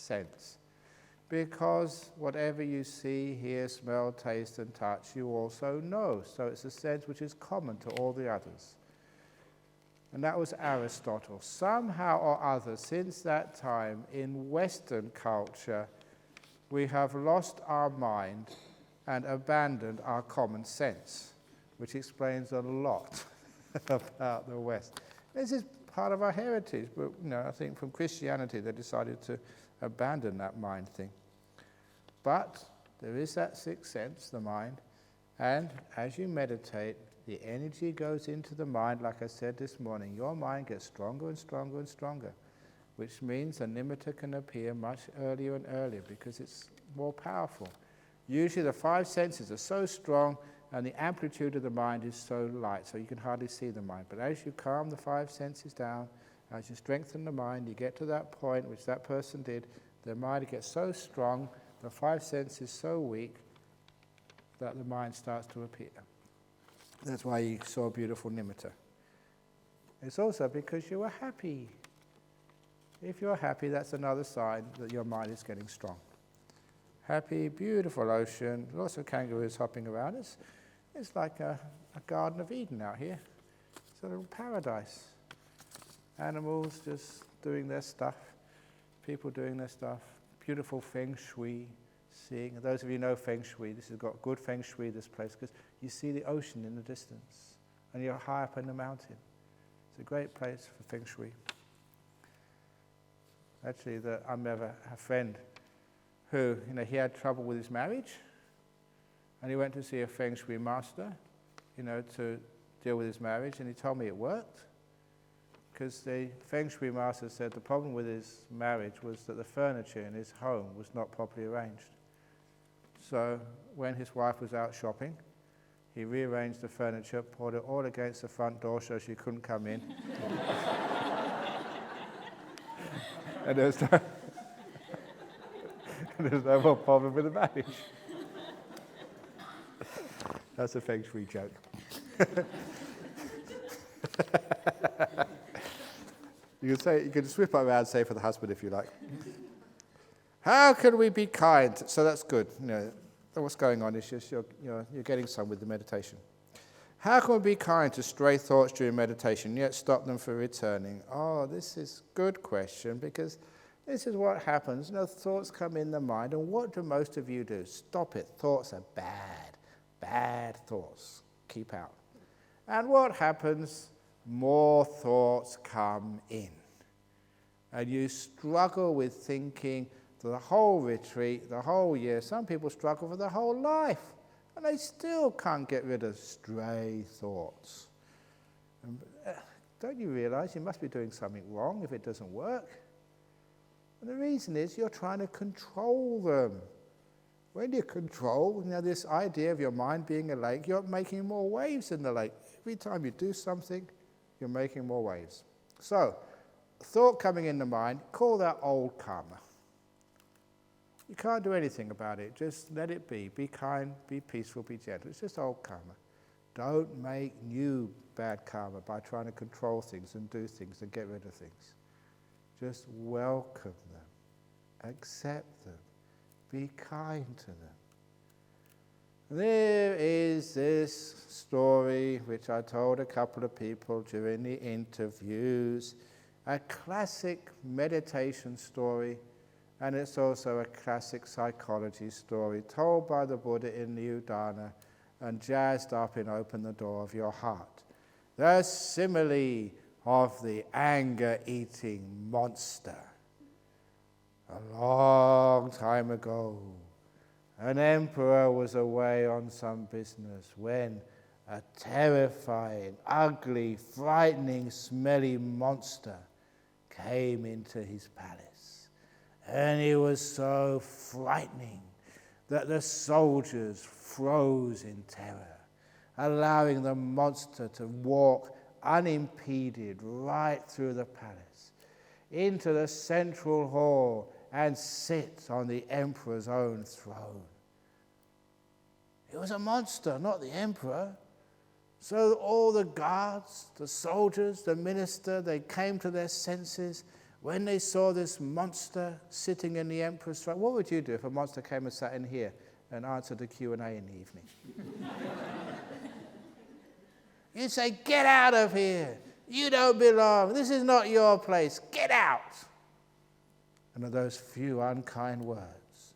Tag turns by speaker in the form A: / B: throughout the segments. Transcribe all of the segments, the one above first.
A: sense. Because whatever you see, hear, smell, taste, and touch, you also know. So it's a sense which is common to all the others. And that was Aristotle. Somehow or other, since that time, in Western culture, we have lost our mind and abandoned our common sense, which explains a lot about the West. This is part of our heritage, but I think from Christianity they decided to abandon that mind thing. But there is that sixth sense, the mind, and as you meditate, the energy goes into the mind. Like I said this morning, your mind gets stronger and stronger and stronger, which means a nimitta can appear much earlier and earlier because it's more powerful. Usually the five senses are so strong and the amplitude of the mind is so light, so you can hardly see the mind. But as you calm the five senses down, as you strengthen the mind, you get to that point which that person did, the mind gets so strong, the five senses so weak, that the mind starts to appear. That's why you saw a beautiful nimitta. It's also because you were happy. If you're happy, that's another sign that your mind is getting strong. Happy, beautiful ocean, lots of kangaroos hopping around. It's like a Garden of Eden out here. It's a little paradise. Animals just doing their stuff, people doing their stuff, beautiful feng shui, seeing. And those of you who know feng shui, this has got good feng shui, this place, because you see the ocean in the distance, and you're high up in the mountain. It's a great place for feng shui. Actually, I remember a friend who, he had trouble with his marriage, and he went to see a feng shui master, to deal with his marriage, and he told me it worked, because the feng shui master said the problem with his marriage was that the furniture in his home was not properly arranged. So when his wife was out shopping, he rearranged the furniture, poured it all against the front door so she couldn't come in. And there was no more problem with the marriage. That's a feng shui joke. You can swip around and say for the husband if you like. How can we be kind? So that's good. What's going on is just you're getting some with the meditation. How can we be kind to stray thoughts during meditation, yet stop them from returning? Oh, this is a good question, because this is what happens. Thoughts come in the mind, and what do most of you do? Stop it. Thoughts are bad thoughts. Keep out. And what happens? More thoughts come in. And you struggle with thinking the whole retreat, the whole year. Some people struggle for their whole life, and they still can't get rid of stray thoughts. Don't you realize you must be doing something wrong if it doesn't work? And the reason is you're trying to control them. When you control, this idea of your mind being a lake, you're making more waves in the lake. Every time you do something, you're making more waves. So, thought coming in the mind, call that old karma. You can't do anything about it. Just let it be. Be kind, be peaceful, be gentle. It's just old karma. Don't make new bad karma by trying to control things and do things and get rid of things. Just welcome them. Accept them. Be kind to them. There is this story which I told a couple of people during the interviews, a classic meditation story, and it's also a classic psychology story told by the Buddha in the Jhana and jazzed up in Open the Door of Your Heart. The simile of the anger-eating monster. A long time ago, an emperor was away on some business when a terrifying, ugly, frightening, smelly monster came into his palace. And he was so frightening that the soldiers froze in terror, allowing the monster to walk unimpeded right through the palace, into the central hall, and sit on the emperor's own throne. It was a monster, not the emperor. So all the guards, the soldiers, the minister, they came to their senses. When they saw this monster sitting in the emperor's throne, what would you do if a monster came and sat in here and answered the Q&A in the evening? You'd say, get out of here. You don't belong. This is not your place. Get out. And of those few unkind words,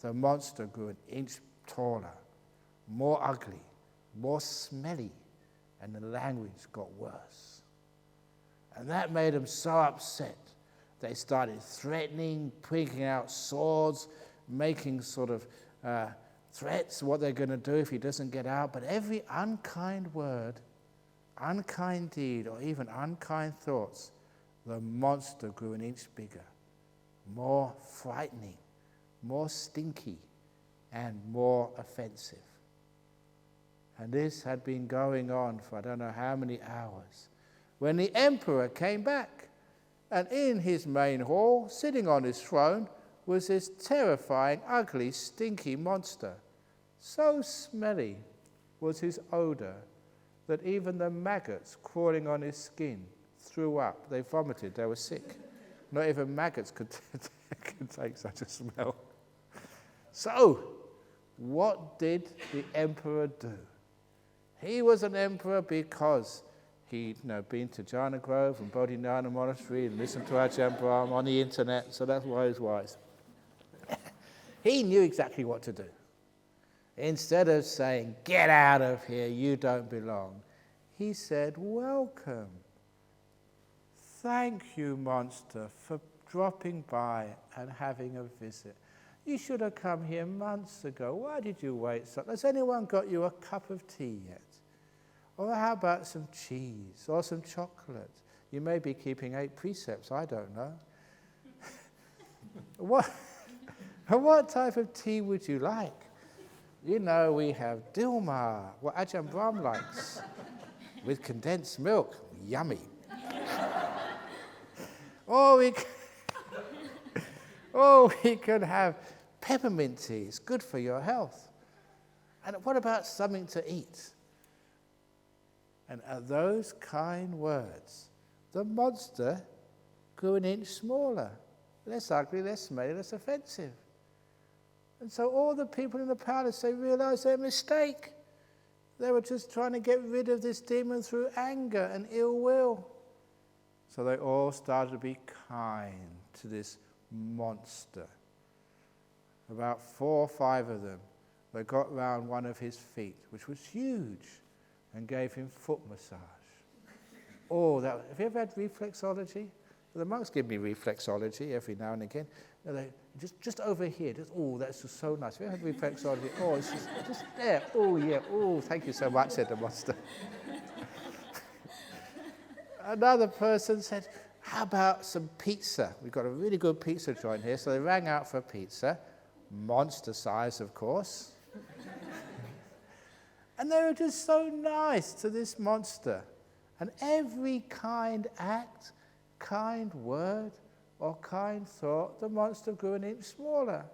A: the monster grew an inch taller, more ugly, more smelly, and the language got worse. And that made them so upset. They started threatening, picking out swords, making sort of threats, what they're going to do if he doesn't get out. But every unkind word, unkind deed, or even unkind thoughts, the monster grew an inch bigger, more frightening, more stinky, and more offensive. And this had been going on for I don't know how many hours, when the emperor came back. And in his main hall, sitting on his throne, was this terrifying, ugly, stinky monster. So smelly was his odor that even the maggots crawling on his skin threw up. They vomited, they were sick. Not even maggots could take such a smell. So, what did the emperor do? He was an emperor because he'd been to Jhana Grove and Bodhinyana Monastery and listened to Ajahn Brahm on the internet, so that's why he's wise. He knew exactly what to do. Instead of saying, get out of here, you don't belong, he said, welcome. Thank you, monster, for dropping by and having a visit. You should have come here months ago. Why did you wait so long? Has anyone got you a cup of tea yet? Or how about some cheese or some chocolate? You may be keeping 8 precepts, I don't know. What type of tea would you like? You know, we have Dilmah, what Ajahn Brahm likes, with condensed milk. Yummy. Or we could have peppermint tea. It's good for your health. And what about something to eat? And at those kind words, the monster grew an inch smaller, less ugly, less smelly, less offensive. And so all the people in the palace, they realized their mistake. They were just trying to get rid of this demon through anger and ill will. So they all started to be kind to this monster. About 4 or 5 of them, they got round one of his feet, which was huge, and gave him foot massage. Oh, have you ever had reflexology? Well, the monks give me reflexology every now and again. Just over here. That's just so nice. Have you ever had reflexology? Oh, it's just there. Oh, yeah. Oh, thank you so much, said the monster. Another person said, how about some pizza? We've got a really good pizza joint here. So they rang out for pizza. Monster size, of course. And they were just so nice to this monster. And every kind act, kind word, or kind thought, the monster grew an inch smaller.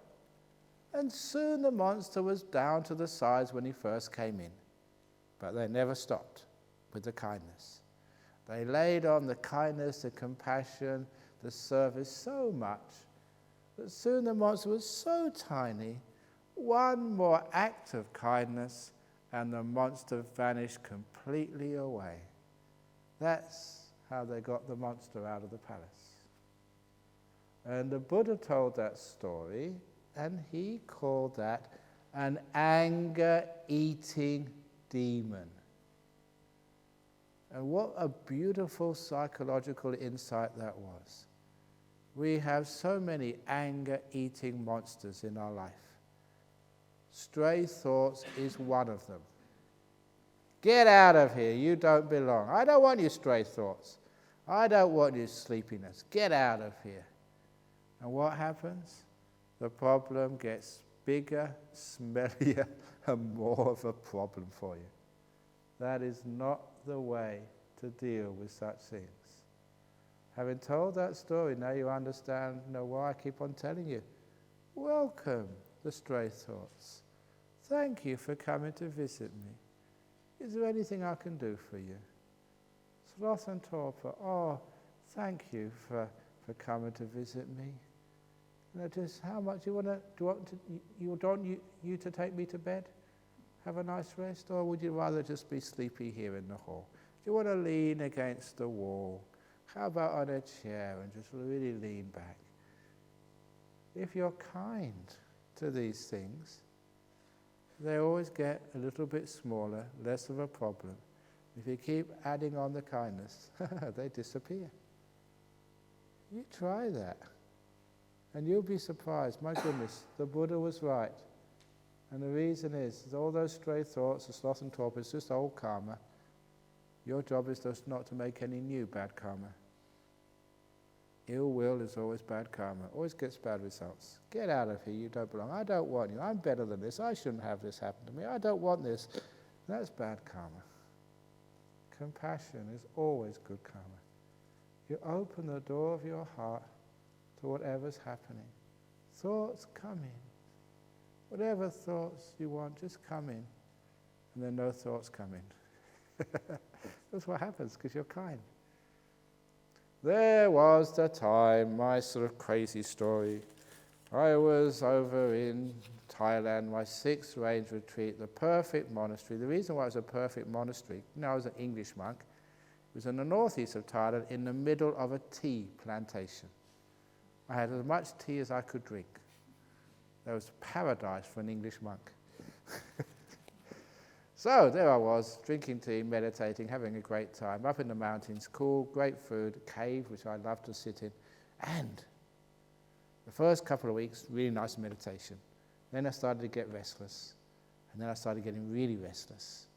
A: And soon the monster was down to the size when he first came in. But they never stopped with the kindness. They laid on the kindness, the compassion, the service so much that soon the monster was so tiny, one more act of kindness and the monster vanished completely away. That's how they got the monster out of the palace. And the Buddha told that story, and he called that an anger-eating demon. And what a beautiful psychological insight that was. We have so many anger-eating monsters in our life. Stray thoughts is one of them. Get out of here, you don't belong. I don't want your stray thoughts. I don't want your sleepiness. Get out of here. And what happens? The problem gets bigger, smellier, and more of a problem for you. That is not the way to deal with such things. Having told that story, now you understand why I keep on telling you. Welcome the stray thoughts. Thank you for coming to visit me. Is there anything I can do for you? Sloth and torpor, thank you for for coming to visit me. Just how much do you want you to take me to bed? Have a nice rest? Or would you rather just be sleepy here in the hall? Do you want to lean against the wall? How about on a chair and just really lean back? If you're kind to these things, they always get a little bit smaller, less of a problem. If you keep adding on the kindness, they disappear. You try that, and you'll be surprised. My goodness, the Buddha was right. And the reason is all those stray thoughts, the sloth and torpor, it's just old karma. Your job is just not to make any new bad karma. Ill will is always bad karma, always gets bad results. Get out of here, you don't belong. I don't want you, I'm better than this, I shouldn't have this happen to me, I don't want this. That's bad karma. Compassion is always good karma. You open the door of your heart to whatever's happening. Thoughts come in. Whatever thoughts you want, just come in. And then no thoughts come in. That's what happens, because you're kind. There was the time, my sort of crazy story. I was over in Thailand, my 6th range retreat, the perfect monastery. The reason why it was a perfect monastery, I was an English monk. It was in the northeast of Thailand, in the middle of a tea plantation. I had as much tea as I could drink. That was paradise for an English monk. So there I was, drinking tea, meditating, having a great time, up in the mountains, cool, great food, cave, which I love to sit in. And the first couple of weeks, really nice meditation. Then I started to get restless. And then I started getting really restless.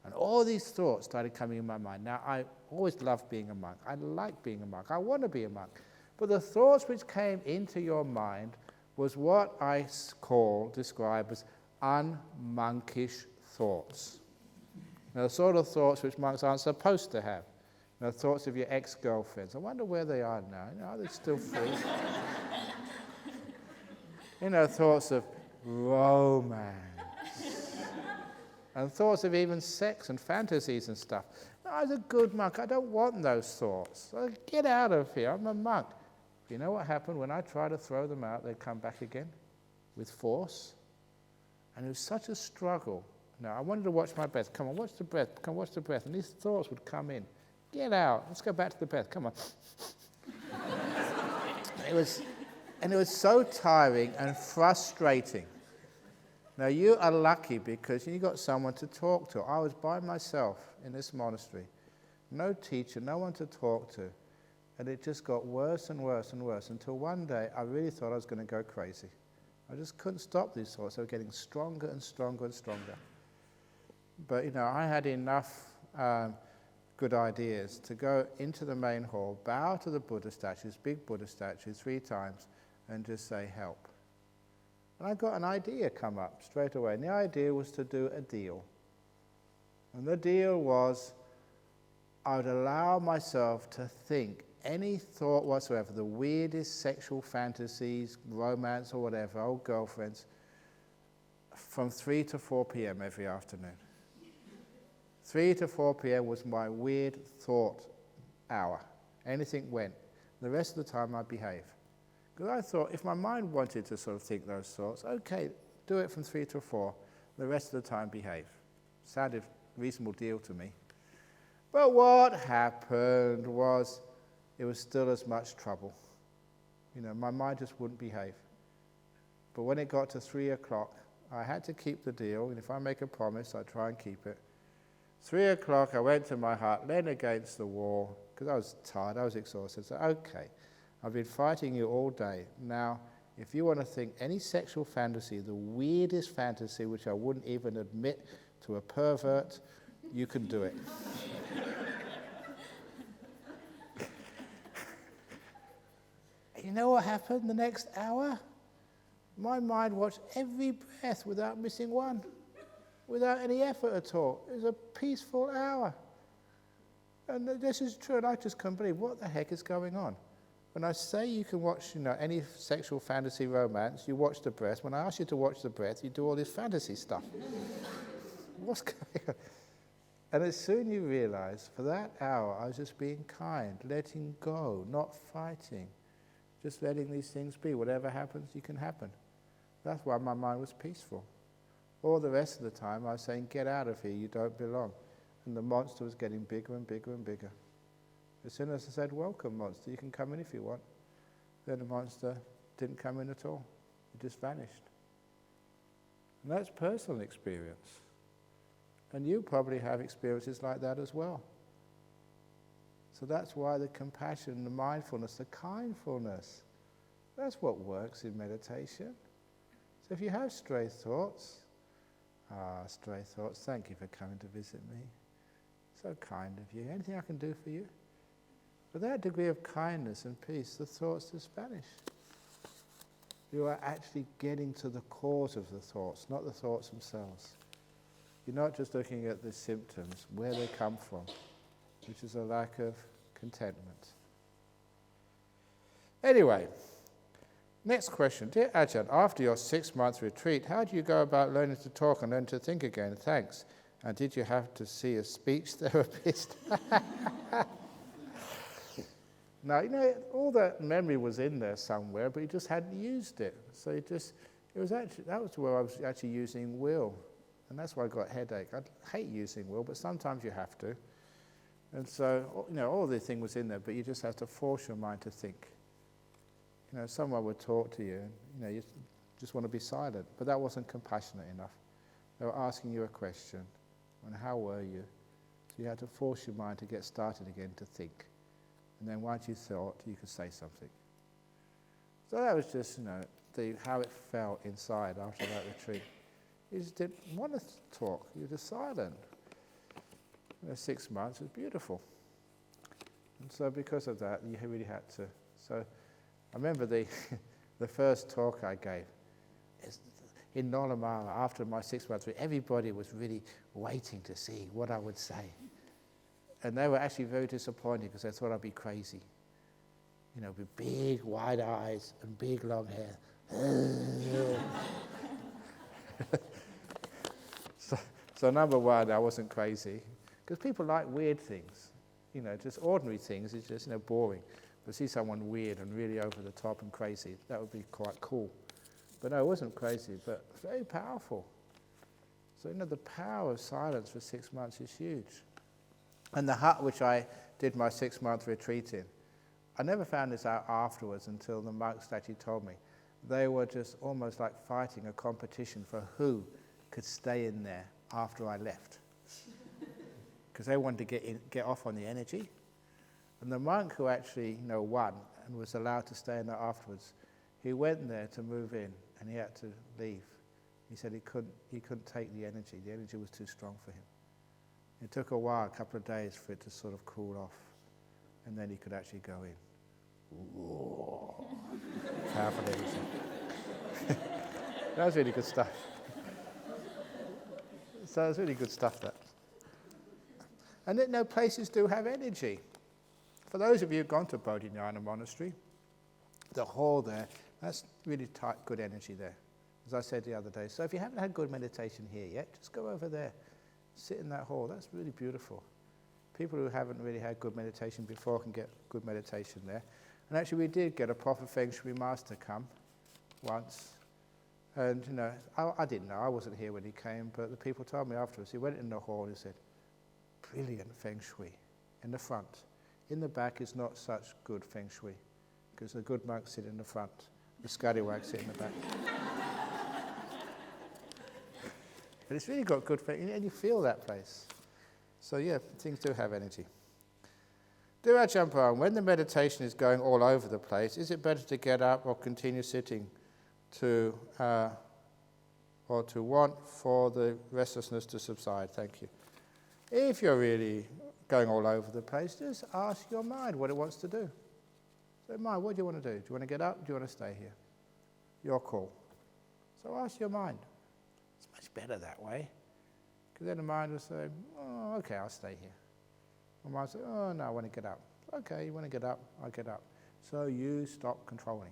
A: And all these thoughts started coming in my mind. Now, I always loved being a monk. I like being a monk. I want to be a monk. But the thoughts which came into your mind was what I describe as unmonkish thoughts. Now, the sort of thoughts which monks aren't supposed to have. Now, thoughts of your ex-girlfriends. I wonder where they are now. Are they still free? Thoughts of romance. And thoughts of even sex and fantasies and stuff. No, I was a good monk. I don't want those thoughts. Get out of here. I'm a monk. You know what happened? When I tried to throw them out, they'd come back again with force. And it was such a struggle. Now, I wanted to watch my breath. Come on, watch the breath. Come on, watch the breath. And these thoughts would come in. Get out. Let's go back to the breath. Come on. It was so tiring and frustrating. Now, you are lucky because you got someone to talk to. I was by myself in this monastery. No teacher, no one to talk to. And it just got worse and worse and worse until one day I really thought I was going to go crazy. I just couldn't stop these thoughts. They were getting stronger and stronger and stronger. But, I had enough good ideas to go into the main hall, bow to the Buddha statues, big Buddha statues, 3 times, and just say, help. And I got an idea come up straight away. And the idea was to do a deal. And the deal was I would allow myself to think any thought whatsoever, the weirdest sexual fantasies, romance or whatever, old girlfriends, from 3 to 4 p.m. every afternoon. 3 to 4 p.m. was my weird thought hour. Anything went. The rest of the time I'd behave. Because I thought if my mind wanted to sort of think those thoughts, okay, do it from 3 to 4. The rest of the time behave. Sounded a reasonable deal to me. But what happened was it was still as much trouble. My mind just wouldn't behave. But when it got to 3 o'clock, I had to keep the deal. And if I make a promise, I try and keep it. 3 o'clock, I went to my hut, leaned against the wall, because I was tired, I was exhausted. So, okay, I've been fighting you all day. Now, if you want to think any sexual fantasy, the weirdest fantasy, which I wouldn't even admit to a pervert, you can do it. You know what happened the next hour? My mind watched every breath without missing one, without any effort at all. It was a peaceful hour. And this is true, and I just couldn't believe what the heck is going on. When I say you can watch, any sexual fantasy romance, you watch the breath. When I ask you to watch the breath, you do all this fantasy stuff. What's going on? And as soon you realize, for that hour, I was just being kind, letting go, not fighting. Just letting these things be. Whatever happens, you can happen. That's why my mind was peaceful. All the rest of the time I was saying, get out of here, you don't belong. And the monster was getting bigger and bigger and bigger. As soon as I said, welcome monster, you can come in if you want, then the monster didn't come in at all. It just vanished. And that's personal experience. And you probably have experiences like that as well. So that's why the compassion, the mindfulness, the kindfulness, that's what works in meditation. So if you have stray thoughts, stray thoughts, thank you for coming to visit me. So kind of you. Anything I can do for you? With that degree of kindness and peace, the thoughts just vanish. You are actually getting to the cause of the thoughts, not the thoughts themselves. You're not just looking at the symptoms, where they come from, which is a lack of contentment. Anyway, next question. Dear Ajahn, after your 6-month retreat, how do you go about learning to talk and learn to think again? Thanks. And did you have to see a speech therapist? Now, all that memory was in there somewhere, but you just hadn't used it. So that was where I was actually using will. And that's why I got a headache. I hate using will, but sometimes you have to. And so, all the thing was in there, but you just have to force your mind to think. Someone would talk to you, and you just want to be silent. But that wasn't compassionate enough. They were asking you a question, and how were you? So you had to force your mind to get started again to think. And then once you thought, you could say something. So that was just, how it felt inside after that retreat. You just didn't want to talk. You were just silent. 6 months was beautiful. And so because of that, you really had to. So I remember the first talk I gave. In Nolamala, after my 6 months, everybody was really waiting to see what I would say. And they were actually very disappointed because they thought I'd be crazy. With big, wide eyes and big, long hair. So number one, I wasn't crazy. Because people like weird things. Just ordinary things is just, boring. But see someone weird and really over the top and crazy, that would be quite cool. But no, I wasn't crazy, but very powerful. So, the power of silence for 6 months is huge. And the hut which I did my 6-month retreat in, I never found this out afterwards until the monks actually told me. They were just almost like fighting a competition for who could stay in there after I left. Because they wanted to get off on the energy. And the monk who actually, won and was allowed to stay in there afterwards, he went there to move in and he had to leave. He said he couldn't take the energy. The energy was too strong for him. It took a while, a couple of days for it to sort of cool off. And then he could actually go in. Powerful energy. That was really good stuff. So it was really good stuff, that. And then, places do have energy. For those of you who've gone to Bodhinyana Monastery, the hall there, that's really tight, good energy there, as I said the other day. So if you haven't had good meditation here yet, just go over there. Sit in that hall. That's really beautiful. People who haven't really had good meditation before can get good meditation there. And actually we did get a proper Feng Shui master come once. And, I didn't know. I wasn't here when he came, but the people told me afterwards. He went in the hall and he said, brilliant Feng Shui in the front. In the back is not such good Feng Shui because the good monks sit in the front. The scallywags sit in the back. But it's really got good Feng Shui, and you feel that place. So yeah, things do have energy. Dear Ajahn Brahm, when the meditation is going all over the place, is it better to get up or continue sitting or to want for the restlessness to subside? Thank you. If you're really going all over the place, just ask your mind what it wants to do. Say, mind, what do you want to do? Do you want to get up? Do you want to stay here? Your call. So ask your mind. It's much better that way. Because then the mind will say, oh, okay, I'll stay here. The mind will say, oh, no, I want to get up. Okay, you want to get up? I'll get up. So you stop controlling.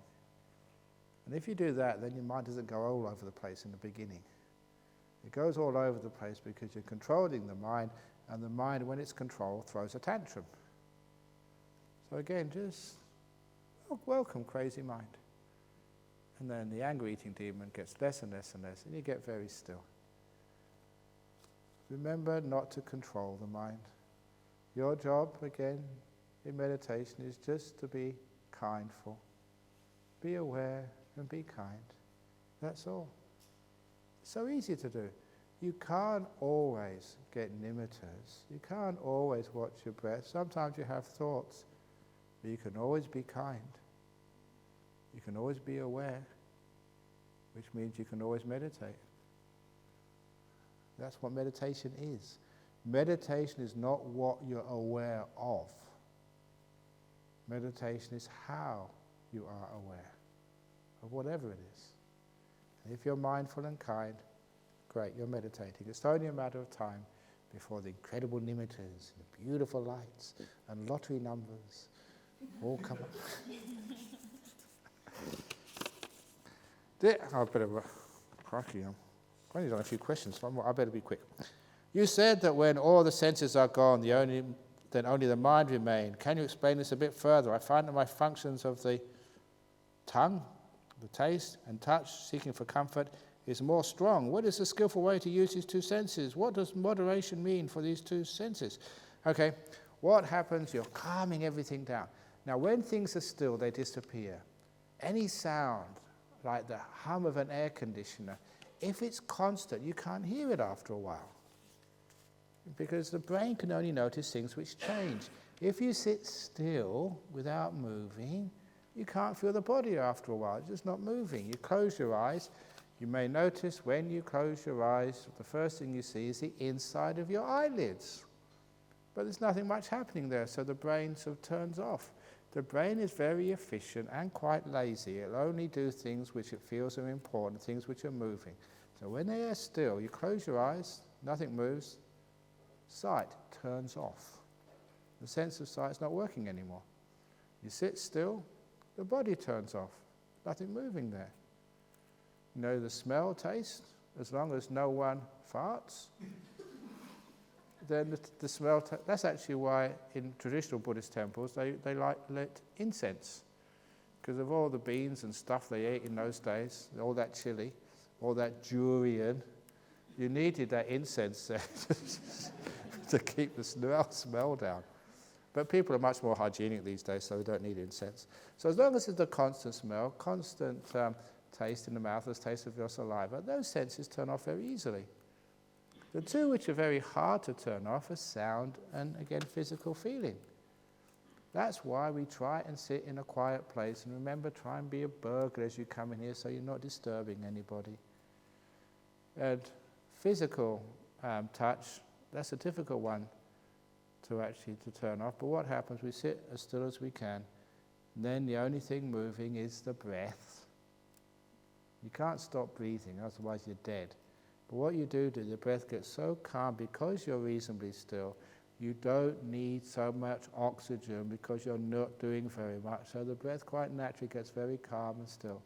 A: And if you do that, then your mind doesn't go all over the place in the beginning. It goes all over the place because you're controlling the mind, and the mind, when it's controlled, throws a tantrum. So again, just Oh, welcome, crazy mind. And then the anger eating demon gets less and less and less, and you get very still. Remember not to control the mind. Your job, again, in meditation is just to be kindful. Be aware and be kind. That's all. It's so easy to do. You can't always get nimittas. You can't always watch your breath. Sometimes you have thoughts, but you can always be kind. You can always be aware, which means you can always meditate. That's what meditation is. Meditation is not what you're aware of. Meditation is how you are aware of whatever it is. And if you're mindful and kind, great, you're meditating. It's only a matter of time before the incredible nimittas, the beautiful lights, and lottery numbers all come up. I better, crikey, I'm only done a few questions, so I better be quick. You said that when all the senses are gone, then only the mind remains. Can you explain this a bit further? I find that my functions of the tongue, the taste and touch, seeking for comfort, is more strong. What is the skillful way to use these two senses? What does moderation mean for these two senses? Okay, what happens? You're calming everything down. Now, when things are still, they disappear. Any sound, like the hum of an air conditioner, if it's constant, you can't hear it after a while. Because the brain can only notice things which change. If you sit still without moving, you can't feel the body after a while. It's just not moving. You close your eyes. You may notice when you close your eyes, the first thing you see is the inside of your eyelids. But there's nothing much happening there, so the brain sort of turns off. The brain is very efficient and quite lazy. It'll only do things which it feels are important, things which are moving. So when they are still, you close your eyes, nothing moves, sight turns off. The sense of sight is not working anymore. You sit still, the body turns off, nothing moving there. You know, the smell, taste, as long as no one farts, then the smell, that's actually why in traditional Buddhist temples they lit incense. Because of all the beans and stuff they ate in those days, all that chili, all that durian, you needed that incense there to keep the smell down. But people are much more hygienic these days, so they don't need incense. So as long as it's a constant smell, constant taste in the mouth, the taste of your saliva, those senses turn off very easily. The two which are very hard to turn off are sound and, again, physical feeling. That's why we try and sit in a quiet place, and remember, try and be a burglar as you come in here so you're not disturbing anybody. And physical touch, that's a difficult one to turn off. But what happens, we sit as still as we can, and then the only thing moving is the breath. You can't stop breathing, otherwise you're dead. But what you do, the breath gets so calm because you're reasonably still. You don't need so much oxygen because you're not doing very much. So the breath quite naturally gets very calm and still.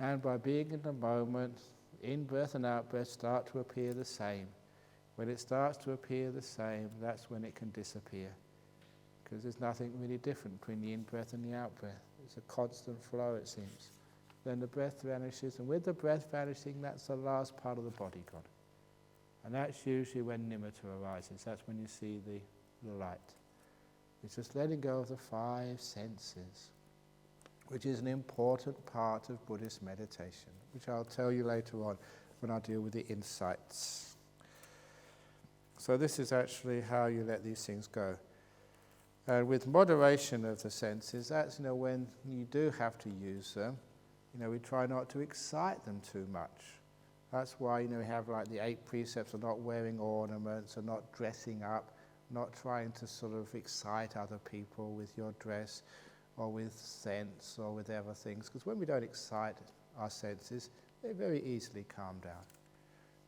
A: And by being in the moment, in-breath and out-breath start to appear the same. When it starts to appear the same, that's when it can disappear. Because there's nothing really different between the in-breath and the out-breath. It's a constant flow, it seems. Then the breath vanishes, and with the breath vanishing, that's the last part of the body gone. And that's usually when nimitta arises. That's when you see the light. It's just letting go of the five senses, which is an important part of Buddhist meditation, which I'll tell you later on when I deal with the insights. So this is actually how you let these things go. And with moderation of the senses, that's when you do have to use them. We try not to excite them too much. That's why, we have like the 8 precepts of not wearing ornaments and not dressing up, not trying to sort of excite other people with your dress or with scents or with other things. Because when we don't excite our senses, they very easily calm down.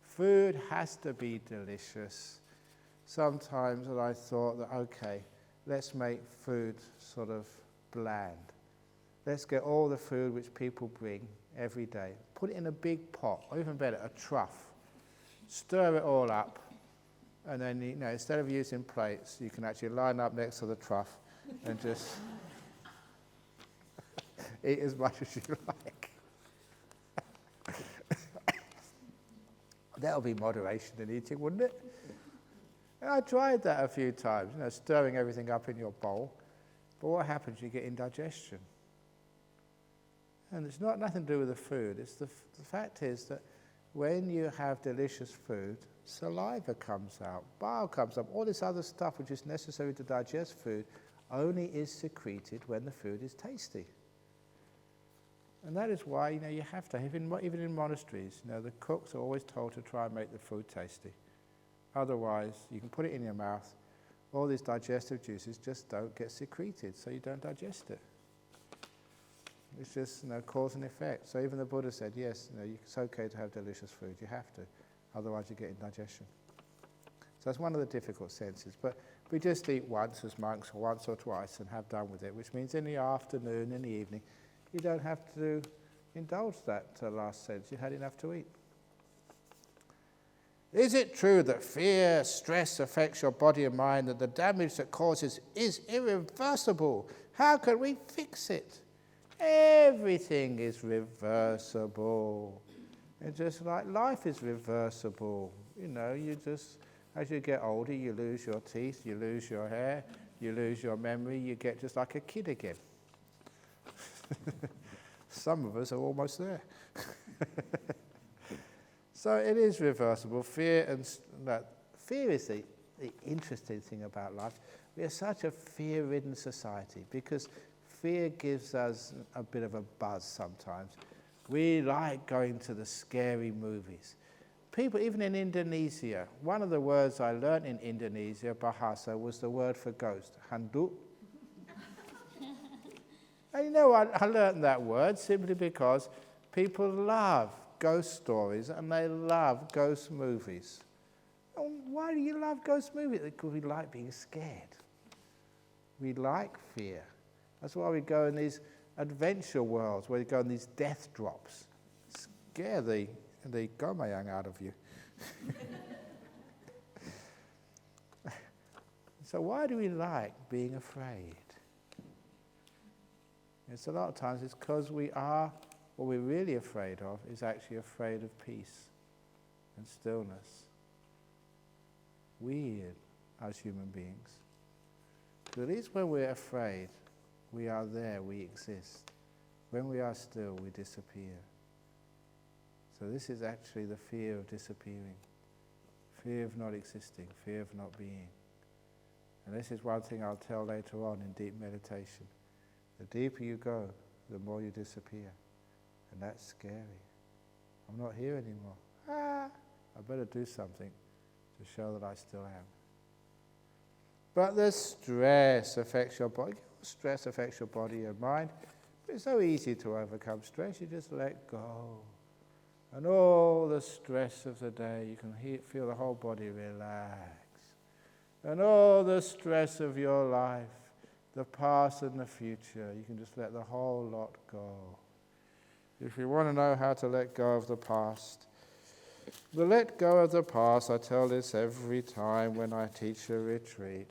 A: Food has to be delicious. Sometimes I thought that, okay, let's make food sort of bland. Let's get all the food which people bring every day, put it in a big pot, or even better, a trough. Stir it all up, and then instead of using plates, you can actually line up next to the trough and just Eat as much as you like. That would be moderation in eating, wouldn't it? And I tried that a few times, stirring everything up in your bowl. But what happens? You get indigestion. And it's nothing to do with the food. It's the fact is that when you have delicious food, saliva comes out, bile comes up, all this other stuff which is necessary to digest food only is secreted when the food is tasty. And that is why, you have to, even in monasteries, the cooks are always told to try and make the food tasty. Otherwise, you can put it in your mouth, all these digestive juices just don't get secreted, so you don't digest it. It's just, cause and effect. So even the Buddha said, yes, it's okay to have delicious food, you have to, otherwise you get indigestion. So that's one of the difficult senses. But we just eat once as monks, or once or twice, and have done with it, which means in the afternoon, in the evening, you don't have to indulge that last sense. You've had enough to eat. Is it true that fear, stress affects your body and mind, that the damage that causes is irreversible? How can we fix it? Everything is reversible. It's just like life is reversible. You just, as you get older, you lose your teeth, you lose your hair, you lose your memory, you get just like a kid again. Some of us are almost there. So it is reversible. Fear is the interesting thing about life. We are such a fear-ridden society because fear gives us a bit of a buzz sometimes. We like going to the scary movies. People, even in Indonesia, one of the words I learned in Indonesia, bahasa, was the word for ghost, handu. And I learned that word simply because people love ghost stories and they love ghost movies. And why do you love ghost movies? Because we like being scared. We like fear. That's why we go in these adventure worlds where you go in these death drops. Scare the gomayang out of you. So why do we like being afraid? It's a lot of times it's because what we're really afraid of is actually afraid of peace and stillness. Weird as human beings. But at least when we're afraid, we are there, we exist. When we are still, we disappear. So this is actually the fear of disappearing, fear of not existing, fear of not being. And this is one thing I'll tell later on in deep meditation. The deeper you go, the more you disappear. And that's scary. I'm not here anymore. I better do something to show that I still am. But the stress affects your body. Stress affects your body and mind. But it's so easy to overcome stress. You just let go. And all the stress of the day, you can feel the whole body relax. And all the stress of your life, the past and the future, you can just let the whole lot go. If you want to know how to let go of the past, let go of the past, I tell this every time when I teach a retreat.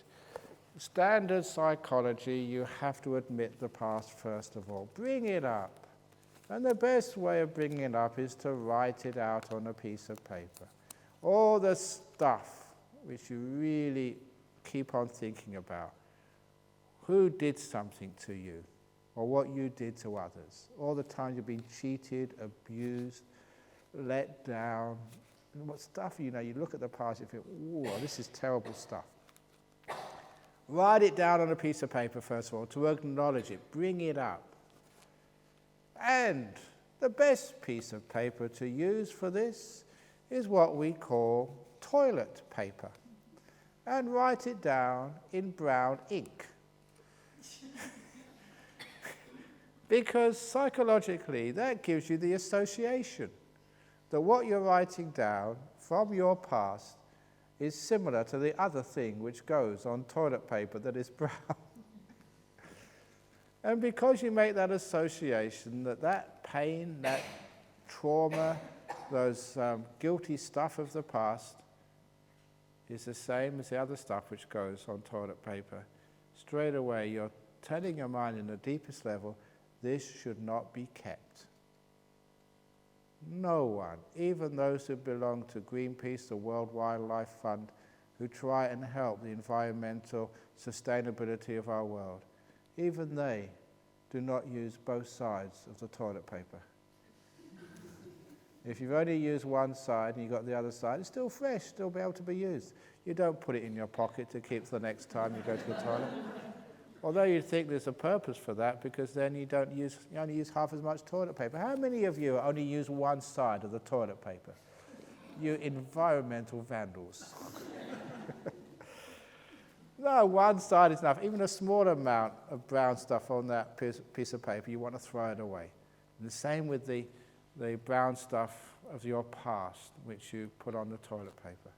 A: Standard psychology, you have to admit the past first of all. Bring it up. And the best way of bringing it up is to write it out on a piece of paper. All the stuff which you really keep on thinking about. Who did something to you? Or what you did to others. All the time you've been cheated, abused, let down. And what stuff, you look at the past, you think, ooh, this is terrible stuff. Write it down on a piece of paper, first of all, to acknowledge it. Bring it up. And the best piece of paper to use for this is what we call toilet paper. And write it down in brown ink. Because psychologically, that gives you the association that what you're writing down from your past is similar to the other thing which goes on toilet paper that is brown. And because you make that association, that pain, that trauma, those guilty stuff of the past is the same as the other stuff which goes on toilet paper, straight away you're telling your mind in the deepest level, this should not be kept. No one, even those who belong to Greenpeace, the World Wildlife Fund, who try and help the environmental sustainability of our world, even they do not use both sides of the toilet paper. If you've only used one side and you've got the other side, it's still fresh, still be able to be used. You don't put it in your pocket to keep for the next time you go to the toilet. Although you'd think there's a purpose for that, because then you only use half as much toilet paper. How many of you only use one side of the toilet paper? You environmental vandals. No, one side is enough. Even a small amount of brown stuff on that piece of paper, you want to throw it away. And the same with the brown stuff of your past, which you put on the toilet paper.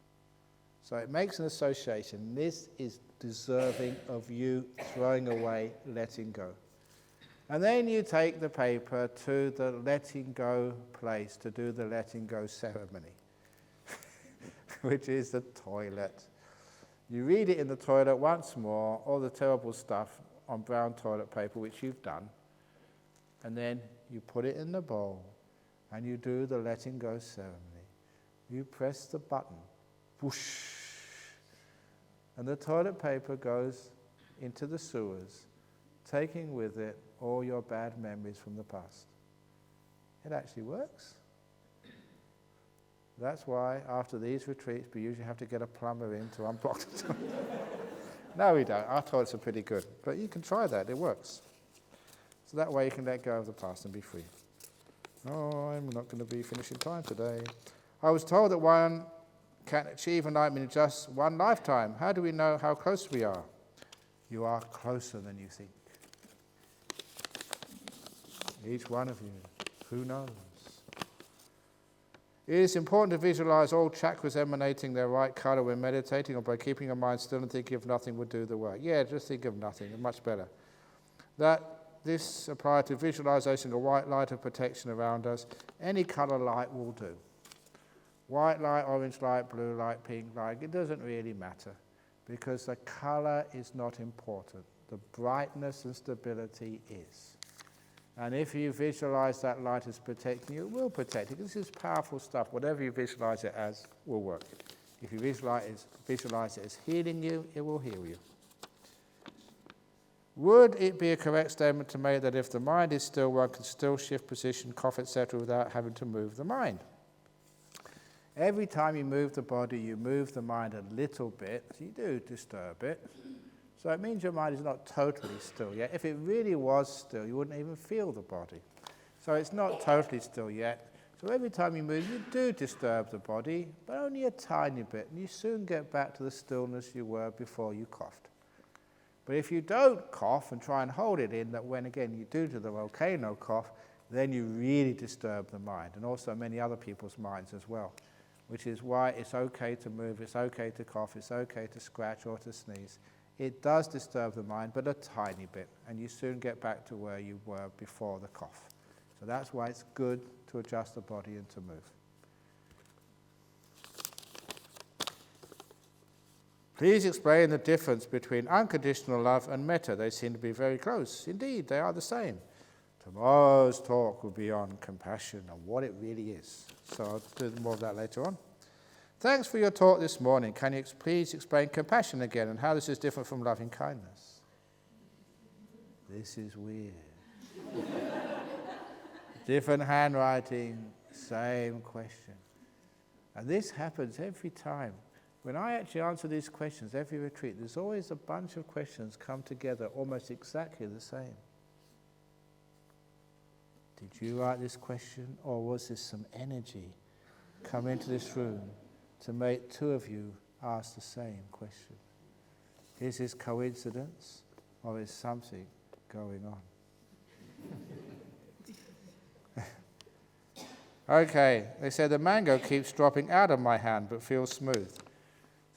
A: So it makes an association. This is deserving of you throwing away, letting go. And then you take the paper to the letting go place to do the letting go ceremony, which is the toilet. You read it in the toilet once more, all the terrible stuff on brown toilet paper, which you've done, and then you put it in the bowl, and you do the letting go ceremony. You press the button, whoosh, and the toilet paper goes into the sewers, taking with it all your bad memories from the past. It actually works. That's why after these retreats, we usually have to get a plumber in to unblock the toilet. No, we don't. Our toilets are pretty good. But you can try that. It works. So that way you can let go of the past and be free. Oh, I'm not going to be finishing time today. I was told that one can achieve enlightenment in just one lifetime. How do we know how close we are? You are closer than you think. Each one of you. Who knows? It is important to visualize all chakras emanating their right color when meditating, or by keeping your mind still and thinking of nothing would do the work. Yeah, just think of nothing. Much better. This applies to visualization of white light of protection around us. Any color light will do. White light, orange light, blue light, pink light, it doesn't really matter, because the color is not important. The brightness and stability is. And if you visualize that light as protecting you, it will protect you. This is powerful stuff. Whatever you visualize it as will work. If you visualize it as healing you, it will heal you. Would it be a correct statement to make that if the mind is still, one can still shift position, cough, etc., without having to move the mind? Every time you move the body, you move the mind a little bit. So you do disturb it. So it means your mind is not totally still yet. If it really was still, you wouldn't even feel the body. So it's not totally still yet. So every time you move, you do disturb the body, but only a tiny bit. And you soon get back to the stillness you were before you coughed. But if you don't cough and try and hold it in, that when again you do the volcano cough, then you really disturb the mind, and also many other people's minds as well, which is why it's okay to move, it's okay to cough, it's okay to scratch or to sneeze. It does disturb the mind, but a tiny bit, and you soon get back to where you were before the cough. So that's why it's good to adjust the body and to move. Please explain the difference between unconditional love and metta. They seem to be very close. Indeed, they are the same. Tomorrow's talk will be on compassion and what it really is. So I'll do more of that later on. Thanks for your talk this morning. Can you please explain compassion again and how this is different from loving kindness? This is weird. Different handwriting, same question. And this happens every time. When I actually answer these questions, every retreat, there's always a bunch of questions come together almost exactly the same. Did you write this question, or was this some energy come into this room to make two of you ask the same question? Is this coincidence, or is something going on? Okay, they said the mango keeps dropping out of my hand but feels smooth.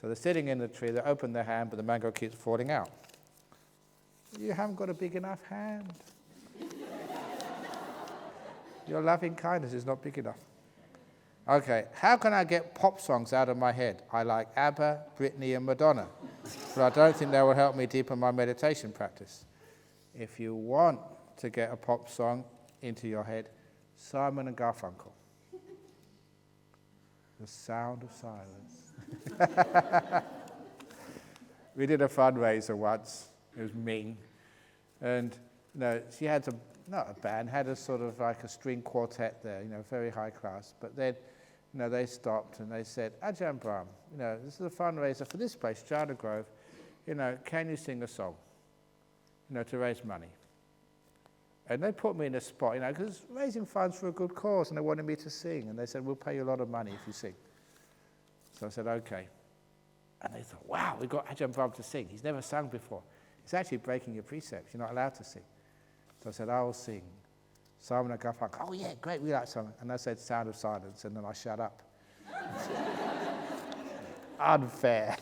A: So they're sitting in the tree, they open their hand, but the mango keeps falling out. You haven't got a big enough hand. Your loving kindness is not big enough. Okay, how can I get pop songs out of my head? I like ABBA, Britney, and Madonna, but I don't think that will help me deepen my meditation practice. If you want to get a pop song into your head? Simon and Garfunkel. The Sound of Silence. We did a fundraiser once. It was Ming. And she had not a band, had a sort of like a string quartet there, very high class. But then, they stopped and they said, Ajahn Brahm, this is a fundraiser for this place, Jhana Grove. Can you sing a song, to raise money? And they put me in a spot, because raising funds for a good cause, and they wanted me to sing. And they said, we'll pay you a lot of money if you sing. So I said, okay. And they thought, wow, we've got Ajahn Brahm to sing. He's never sung before. It's actually breaking your precepts. You're not allowed to sing. So I said, I'll sing. Simon and Garfunkel, oh yeah, great, we like Simon. And I said, Sound of Silence, and then I shut up. Unfair.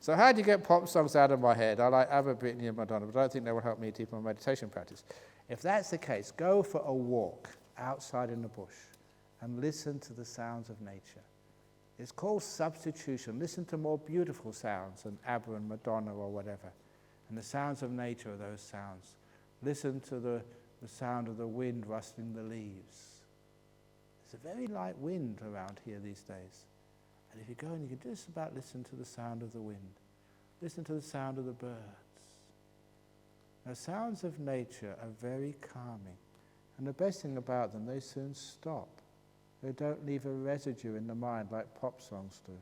A: So how do you get pop songs out of my head? I like ABBA, Britney and Madonna, but I don't think they will help me deepen my meditation practice. If that's the case, go for a walk outside in the bush and listen to the sounds of nature. It's called substitution. Listen to more beautiful sounds than ABBA and Madonna or whatever. And the sounds of nature are those sounds. Listen to the sound of the wind rustling the leaves. There's a very light wind around here these days. And if you go and you can just about listen to the sound of the wind. Listen to the sound of the birds. Now, sounds of nature are very calming. And the best thing about them, they soon stop. They don't leave a residue in the mind like pop songs do.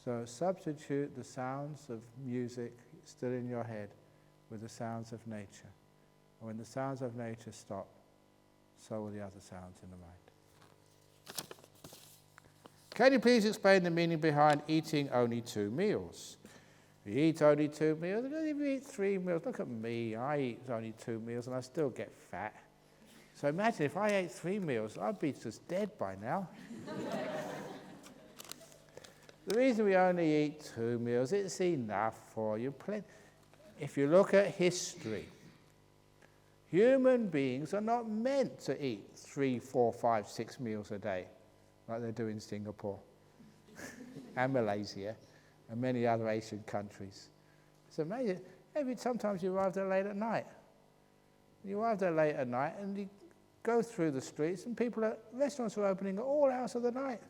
A: So substitute the sounds of music still in your head with the sounds of nature. And when the sounds of nature stop, so will the other sounds in the mind. Can you please explain the meaning behind eating only 2 meals? You eat only 2 meals, and if you eat 3 meals, look at me, I eat only 2 meals and I still get fat. So imagine if I ate 3 meals, I'd be just dead by now. The reason we only eat 2 meals, it's enough for you. If you look at history, human beings are not meant to eat 3, 4, 5, 6 meals a day, like they do in Singapore and Malaysia and many other Asian countries. It's amazing. Maybe sometimes you arrive there late at night. You arrive there late at night and you go through the streets and restaurants are opening at all hours of the night.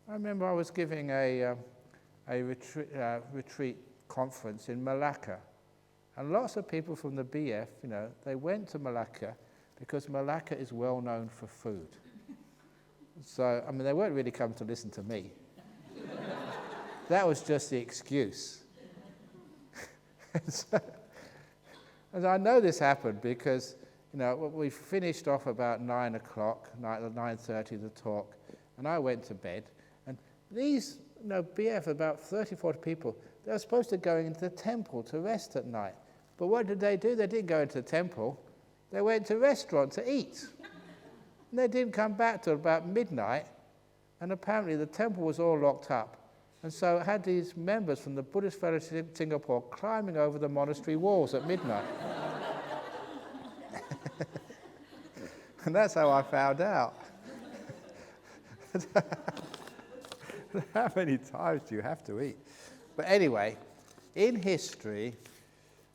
A: I remember I was giving a retreat conference in Malacca. And lots of people from the BF, they went to Malacca because Malacca is well known for food. So, they weren't really coming to listen to me. That was just the excuse. And I know this happened because, we finished off about 9 o'clock, 9:30 the talk, and I went to bed. And these, BF, about 30, 40 people, they were supposed to go into the temple to rest at night. But what did they do? They didn't go into the temple. They went to a restaurant to eat. And they didn't come back till about midnight. And apparently the temple was all locked up. And so it had these members from the Buddhist Fellowship of Singapore climbing over the monastery walls at midnight. And that's how I found out. How many times do you have to eat? But anyway, in history,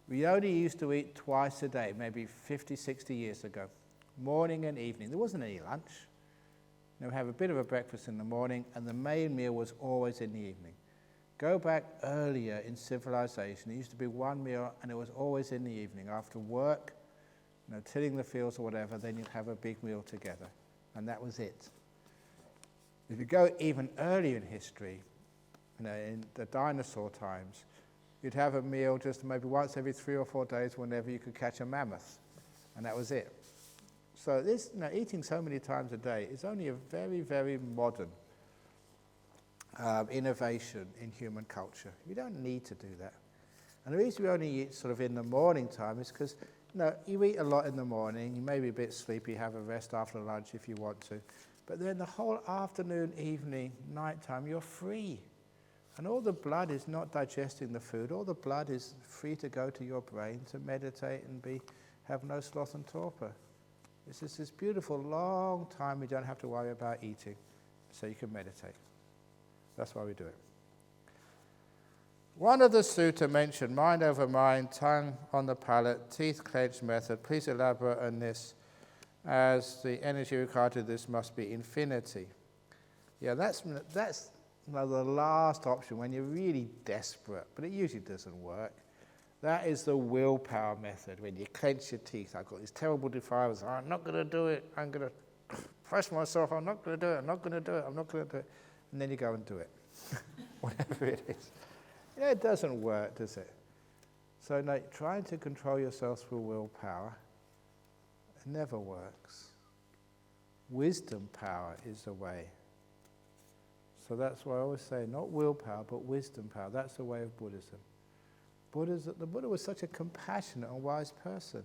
A: we only used to eat twice a day, maybe 50, 60 years ago, morning and evening. There wasn't any lunch. We have a bit of a breakfast in the morning, and the main meal was always in the evening. Go back earlier in civilization, there used to be one meal, and it was always in the evening. After work, tilling the fields or whatever, then you'd have a big meal together, and that was it. If you go even earlier in history, in the dinosaur times, you'd have a meal just maybe once every 3 or 4 days whenever you could catch a mammoth, and that was it. So this, eating so many times a day is only a very, very modern innovation in human culture. You don't need to do that. And the reason we only eat sort of in the morning time is because, you eat a lot in the morning, you may be a bit sleepy, have a rest after lunch if you want to, but then the whole afternoon, evening, nighttime, you're free. And all the blood is not digesting the food, all the blood is free to go to your brain to meditate and have no sloth and torpor. It's just this beautiful long time you don't have to worry about eating, so you can meditate. That's why we do it. One of the sutta mentioned mind over mind, tongue on the palate, teeth clenched method. Please elaborate on this, as the energy required to this must be infinity. Yeah, that's the last option when you're really desperate, but it usually doesn't work. That is the willpower method, when you clench your teeth. I've got these terrible defilements. I'm not going to do it. I'm going to press myself. I'm not going to do it. I'm not going to do it. I'm not going to do it. And then you go and do it, whatever it is. Yeah, it doesn't work, does it? So no, trying to control yourself through willpower, it never works. Wisdom power is the way. So that's why I always say, not willpower, but wisdom power. That's the way of Buddhism. The Buddha was such a compassionate and wise person.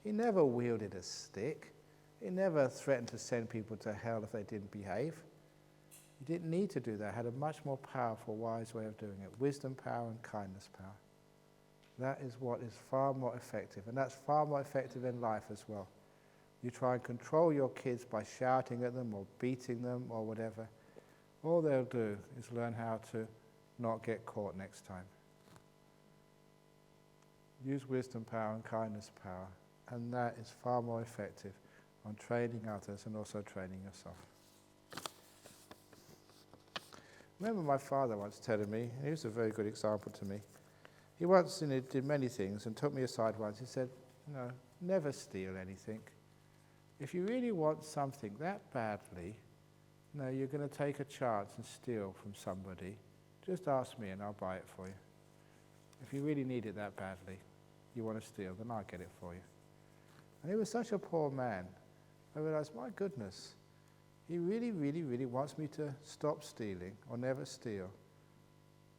A: He never wielded a stick. He never threatened to send people to hell if they didn't behave. He didn't need to do that. He had a much more powerful, wise way of doing it. Wisdom power and kindness power. That is what is far more effective. And that's far more effective in life as well. You try and control your kids by shouting at them or beating them or whatever. All they'll do is learn how to not get caught next time. Use wisdom power and kindness power, and that is far more effective on training others and also training yourself. I remember my father once telling me, he was a very good example to me. He once did many things and took me aside once. He said, never steal anything. If you really want something that badly, you're going to take a chance and steal from somebody, just ask me and I'll buy it for you. If you really need it that badly, you want to steal, then I'll get it for you. And he was such a poor man. I realized, my goodness, he really, really, really wants me to stop stealing or never steal.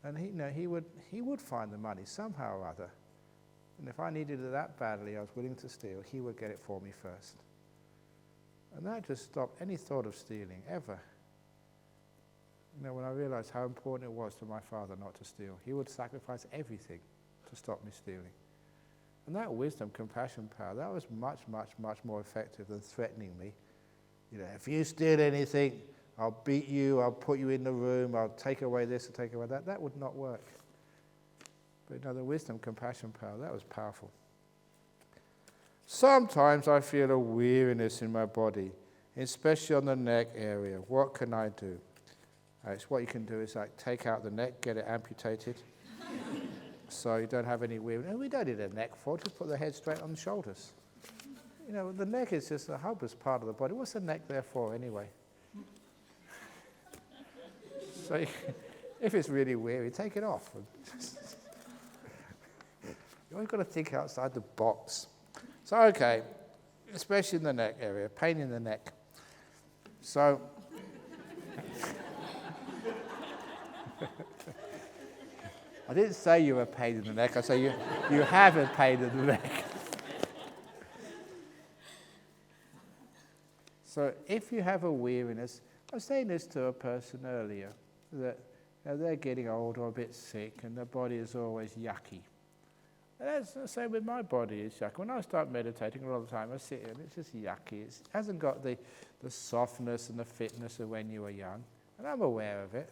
A: And he would find the money somehow or other. And if I needed it that badly, I was willing to steal, he would get it for me first. And that just stopped any thought of stealing, ever. When I realized how important it was to my father not to steal, he would sacrifice everything to stop me stealing. And that wisdom, compassion, power, that was much, much, much more effective than threatening me. If you steal anything, I'll beat you, I'll put you in the room, I'll take away this or take away that. That would not work. But the wisdom, compassion, power, that was powerful. Sometimes I feel a weariness in my body, especially on the neck area. What can I do? What you can do is take out the neck, get it amputated, so you don't have any weariness. We don't need a neck for it, just put the head straight on the shoulders. The neck is just a hubris part of the body. What's the neck there for anyway? So if it's really weary, take it off. You always got to think outside the box. So, okay, especially in the neck area, pain in the neck. So, I didn't say you were a pain in the neck, I say you have a pain in the neck. So, if you have a weariness, I was saying this to a person earlier, that they're getting old or a bit sick and their body is always yucky. And that's the same with my body, it's yucky. When I start meditating a lot of the time, I sit here and it's just yucky. It hasn't got the softness and the fitness of when you were young. And I'm aware of it.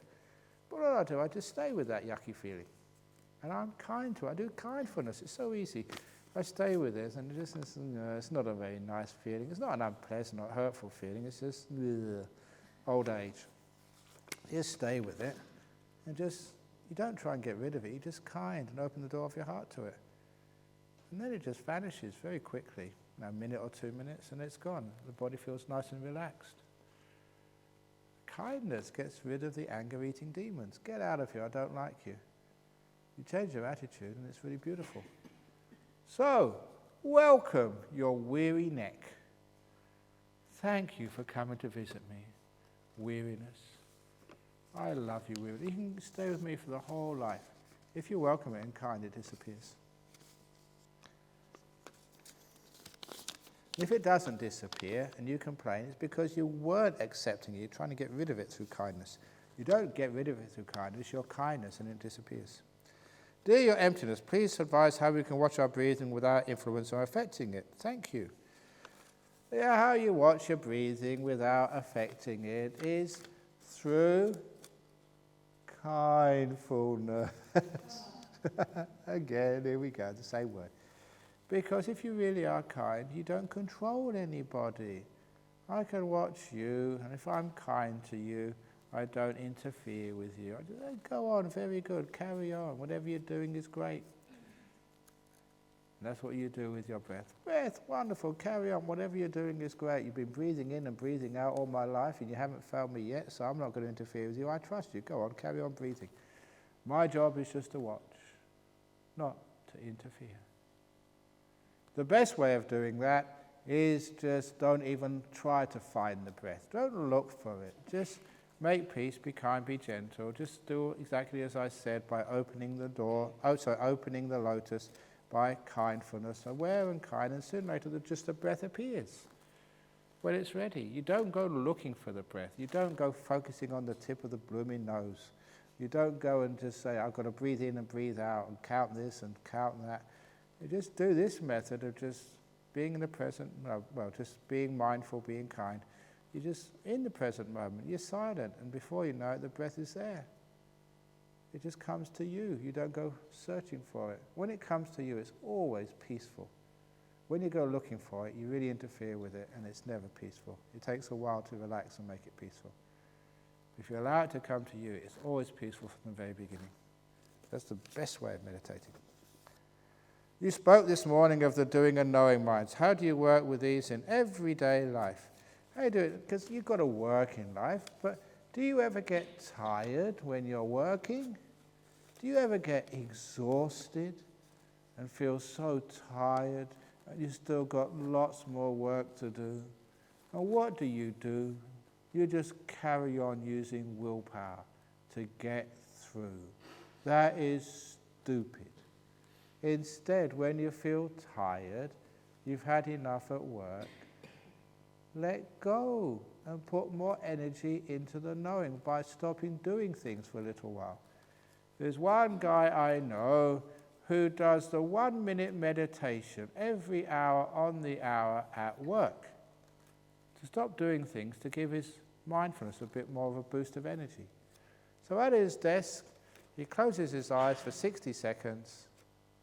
A: But what I do, I just stay with that yucky feeling. And I'm kind to it. I do kindfulness. It's so easy. I stay with this and it's not a very nice feeling. It's not an unpleasant or hurtful feeling. It's just old age. You just stay with it and you don't try and get rid of it. You just kind and open the door of your heart to it. And then it just vanishes very quickly, a minute or 2 minutes, and it's gone. The body feels nice and relaxed. Kindness gets rid of the anger-eating demons. Get out of here, I don't like you. You change your attitude, and it's really beautiful. So, welcome your weary neck. Thank you for coming to visit me. Weariness. I love you, weariness. You can stay with me for the whole life. If you welcome it in kind, it disappears. If it doesn't disappear and you complain, it's because you weren't accepting it. You're trying to get rid of it through kindness. You don't get rid of it through kindness, your kindness, and it disappears. Dear your emptiness, please advise how we can watch our breathing without influence or affecting it. Thank you. Yeah, how you watch your breathing without affecting it is through Kindfulness. Again, here we go, the same word. Because if you really are kind, you don't control anybody. I can watch you, and if I'm kind to you, I don't interfere with you. I just say, go on, very good, carry on. Whatever you're doing is great. And that's what you do with your breath. Breath, wonderful, carry on. Whatever you're doing is great. You've been breathing in and breathing out all my life, and you haven't failed me yet, so I'm not going to interfere with you. I trust you. Go on, carry on breathing. My job is just to watch, not to interfere. The best way of doing that is just don't even try to find the breath. Don't look for it. Just make peace, be kind, be gentle. Just do exactly as I said by opening the door, opening the lotus by kindfulness, aware and kind, and soon later just the breath appears when it's ready. You don't go looking for the breath. You don't go focusing on the tip of the blooming nose. You don't go and just say, I've got to breathe in and breathe out and count this and count that. You just do this method of just being in the present, just being mindful, being kind. You're just in the present moment. You're silent, and before you know it, the breath is there. It just comes to you. You don't go searching for it. When it comes to you, it's always peaceful. When you go looking for it, you really interfere with it, and it's never peaceful. It takes a while to relax and make it peaceful. If you allow it to come to you, it's always peaceful from the very beginning. That's the best way of meditating. You spoke this morning of the doing and knowing minds. How do you work with these in everyday life? How do you do it? Because you've got to work in life, but do you ever get tired when you're working? Do you ever get exhausted and feel so tired and you've still got lots more work to do? And what do? You just carry on using willpower to get through. That is stupid. Instead, when you feel tired, you've had enough at work, let go and put more energy into the knowing by stopping doing things for a little while. There's one guy I know who does the 1 minute meditation every hour on the hour at work to stop doing things, to give his mindfulness a bit more of a boost of energy. So at his desk, he closes his eyes for 60 seconds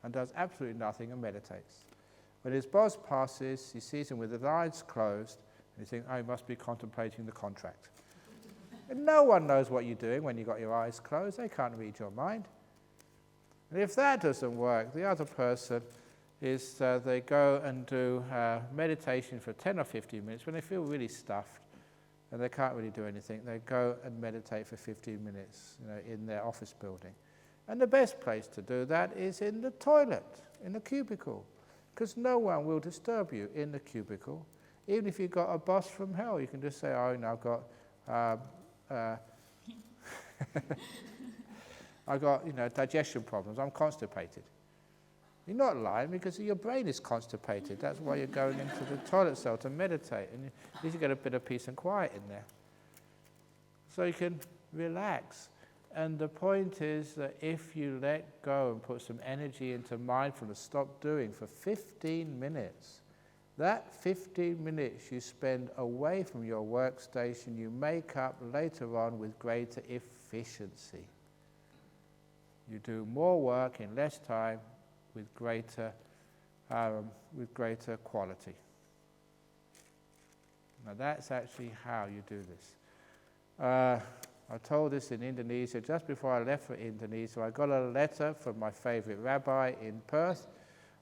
A: and does absolutely nothing and meditates. When his boss passes, he sees him with his eyes closed, and he thinks, oh, he must be contemplating the contract. And no one knows what you're doing when you've got your eyes closed. They can't read your mind. And if that doesn't work, the other person is they go and do meditation for 10 or 15 minutes when they feel really stuffed and they can't really do anything. They go and meditate for 15 minutes, in their office building. And the best place to do that is in the toilet, in the cubicle, because no one will disturb you in the cubicle. Even if you've got a boss from hell, you can just say, oh, I've got digestion problems, I'm constipated. You're not lying because your brain is constipated. That's why you're going into the toilet cell to meditate, and you need to get a bit of peace and quiet in there. So you can relax. And the point is that if you let go and put some energy into mindfulness, stop doing for 15 minutes, that 15 minutes you spend away from your workstation, you make up later on with greater efficiency. You do more work in less time with greater quality. Now that's actually how you do this. I told this in Indonesia. Just before I left for Indonesia, I got a letter from my favorite rabbi in Perth.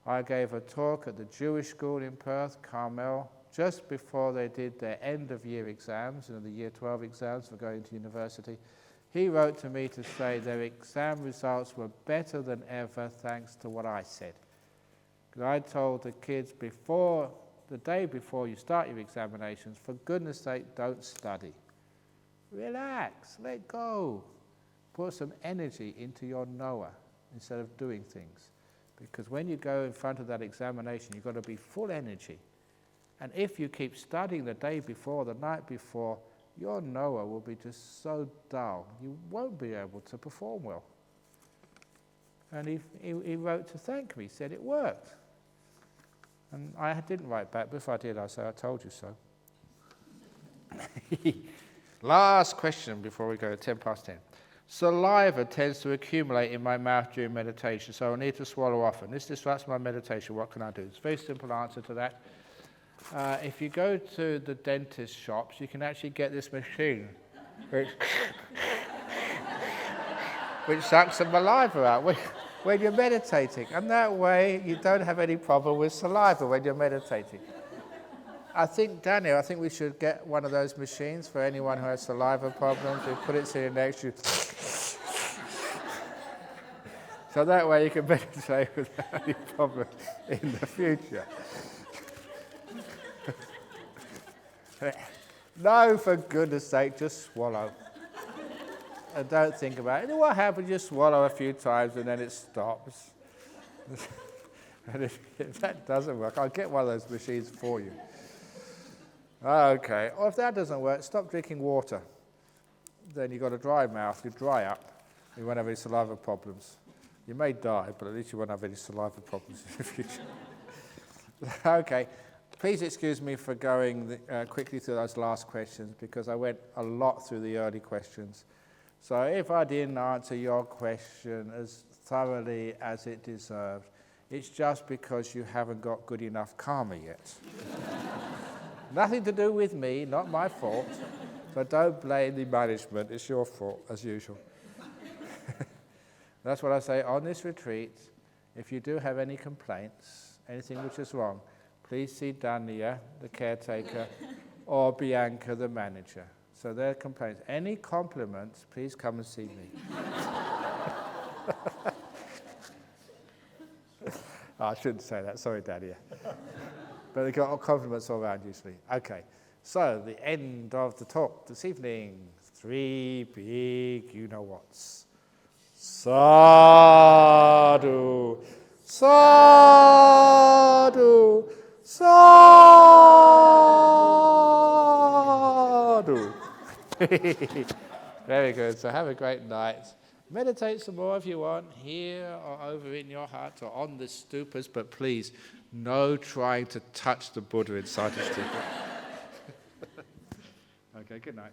A: I gave a talk at the Jewish school in Perth, Carmel, just before they did their end-of-year exams, the year 12 exams for going to university. He wrote to me to say their exam results were better than ever thanks to what I said. Because I told the kids the day before you start your examinations, for goodness sake, don't study. Relax, let go. Put some energy into your knower instead of doing things. Because when you go in front of that examination, you've got to be full energy. And if you keep studying the day before, the night before, your knower will be just so dull, you won't be able to perform well. And he wrote to thank me, said it worked. And I didn't write back, but if I did, I'd say, I told you so. Last question before we go, 10 past 10. Saliva tends to accumulate in my mouth during meditation, so I need to swallow often. This disrupts my meditation. What can I do? It's a very simple answer to that. If you go to the dentist shops, you can actually get this machine which sucks the saliva out when you're meditating. And that way you don't have any problem with saliva when you're meditating. I think, Daniel, we should get one of those machines for anyone who has saliva problems. We put it to your neck. So that way you can meditate without any problem in the future. No, for goodness sake, just swallow. And don't think about it. And what happens? You swallow a few times and then it stops. And if that doesn't work, I'll get one of those machines for you. Okay, or if that doesn't work, stop drinking water. Then you've got a dry mouth, you dry up, you won't have any saliva problems. You may die, but at least you won't have any saliva problems in the future. Okay, please excuse me for going quickly through those last questions because I went a lot through the early questions. So if I didn't answer your question as thoroughly as it deserved, it's just because you haven't got good enough karma yet. Nothing to do with me, not my fault. So don't blame the management, it's your fault, as usual. That's what I say on this retreat. If you do have any complaints, anything which is wrong, please see Dania, the caretaker, or Bianca, the manager. So their complaints. Any compliments, please come and see me. Oh, I shouldn't say that, sorry, Dania. But they got compliments all around usually. Okay, so the end of the talk this evening. 3 big you-know-whats. Sadhu, sadhu, sadhu. Very good, so have a great night. Meditate some more if you want, here or over in your hut or on the stupas, but please, no trying to touch the Buddha inside the stupa. Okay, good night.